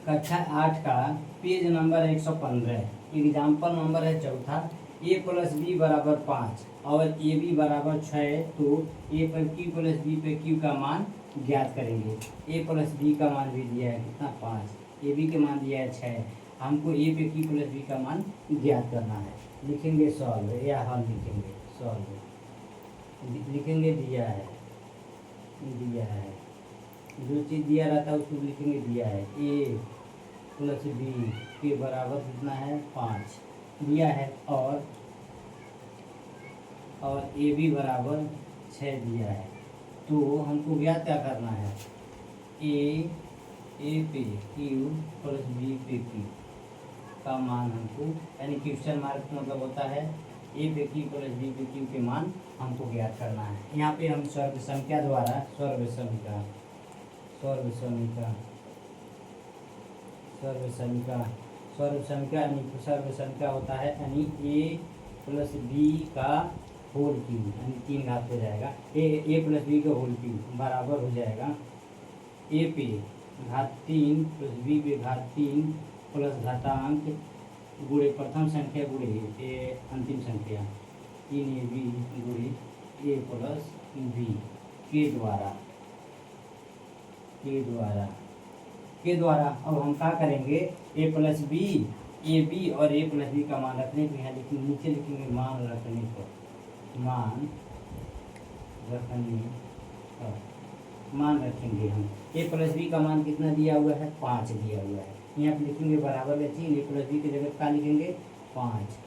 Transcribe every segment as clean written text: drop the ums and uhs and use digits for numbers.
कक्षा 8 का page number 115, example number है चौथा। a प्लस बी बराबर 5 और ए बी बराबर 6, तो a पर q प्लस बी पे q का मान ज्ञात करेंगे। a प्लस बी का मान भी दिया है कितना 5, ए बी के मान दिया है 6, हमको a पे q प्लस बी का मान ज्ञात करना है। लिखेंगे सॉल्व या हल लिखेंगे सॉल्व लिखेंगे दिया है जो चीज़ दिया रहता है उसको लिखेंगे दिया है। a प्लस बी के बराबर कितना है 5 दिया है और ए बी बराबर 6 दिया है। तो हमको ज्ञात क्या करना है, ए पे क्यू प्लस बी पे क्यू का मान हमको, यानी क्वेश्चन मार्क मतलब होता है ए पे क्यू प्लस बी पे क्यू के मान हमको ज्ञात करना है। यहाँ पे हम सर्व संख्या द्वारा सर्व संख्या होता है, यानी ए प्लस बी का होल क्यूब, यानी 3 घात हो जाएगा। ए प्लस बी का होल क्यूब बराबर हो जाएगा ए पे घात 3 प्लस बी पे घात 3 प्लस घातांक गुणे प्रथम संख्या गुणे अंतिम संख्या 3ab गुणे ए प्लस बी के द्वारा अब हम क्या करेंगे, ए प्लस बी ए बी और ए प्लस बी का मान रखने पे यहाँ लिखेंगे, नीचे लिखेंगे मान रखने पर मान रखेंगे हम। ए प्लस बी का मान कितना दिया हुआ है 5 दिया हुआ है। यहाँ पे लिखेंगे बराबर में 3, ए प्लस बी की जगह क्या लिखेंगे 5,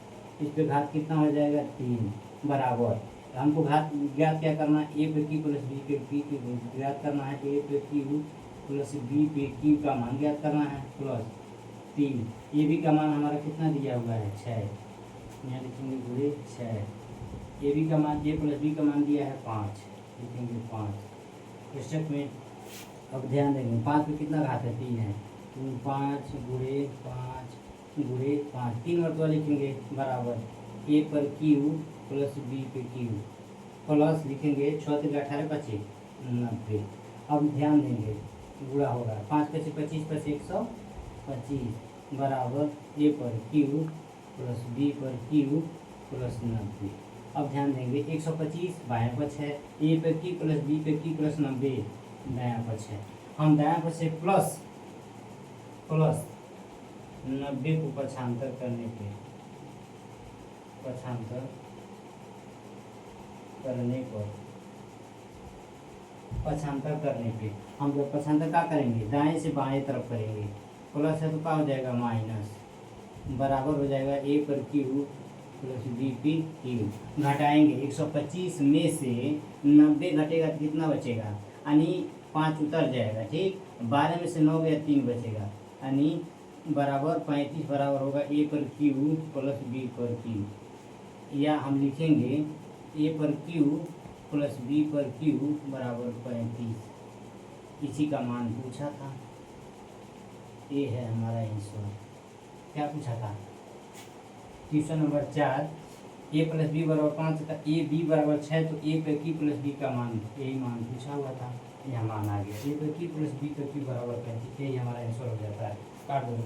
इस पे घात कितना हो जाएगा 3 बराबर। हमको घात ज्ञात क्या करना है, ए पे क्यू प्लस बी पे क्यू ज्ञात करना है। ए पे क्यू प्लस बी पे क्यू का मान ज्ञात करना है प्लस 3, ए बी का मान हमारा कितना दिया हुआ है 6, यहाँ लिखेंगे गुणे 6, ए बी का मान ए प्लस बी का मान दिया है 5, लिखेंगे 5 कोष्टक में। अब ध्यान देंगे 5 पे कितना घात है 3 है, 5 गुणे 5 3 मरतबा लिखेंगे बराबर ए पर क्यू प्लस बी पे क्यू प्लस लिखेंगे 6 3 18 25 90। अब ध्यान देंगे गुणा होगा 5 5 25 प्लस 125 बराबर ए पर क्यू प्लस बी पर क्यू प्लस 90। अब ध्यान देंगे 125 बाएं पक्ष है, ए पर क्यू प्लस बी पे क्यू प्लस 90 दायां पक्ष है। हम दायां पक्ष से प्लस 90 को पक्षांतर करने पे हम जब पक्षांतर क्या करेंगे, दाएं से बाएं तरफ करेंगे, प्लस है तो क्या हो जाएगा माइनस, बराबर हो जाएगा ए पर क्यू प्लस बी पे क्यू। घटाएंगे 125 में से 90 घटेगा तो कितना बचेगा, यानी 5 उतर जाएगा, ठीक। 12 में से 9 गया 3 बचेगा, यानी बराबर 35 बराबर होगा ए पर क्यू प्लस बी पर क्यू। या हम लिखेंगे ए पर क्यू प्लस बी पर क्यू बराबर 35। इसी का मान पूछा था, ये है हमारा आंसर। क्या पूछा था, क्वेश्चन नंबर 4, ए प्लस बी बराबर 5 था, ए बी बराबर 6, तो ए पर क्यू प्लस बी का मान, यही मान पूछा हुआ था, यह मान आ गया। ए पर क्यू प्लस बी पर क्यू बराबर 35, यही हमारा आंसर हो जाता है। काट दो।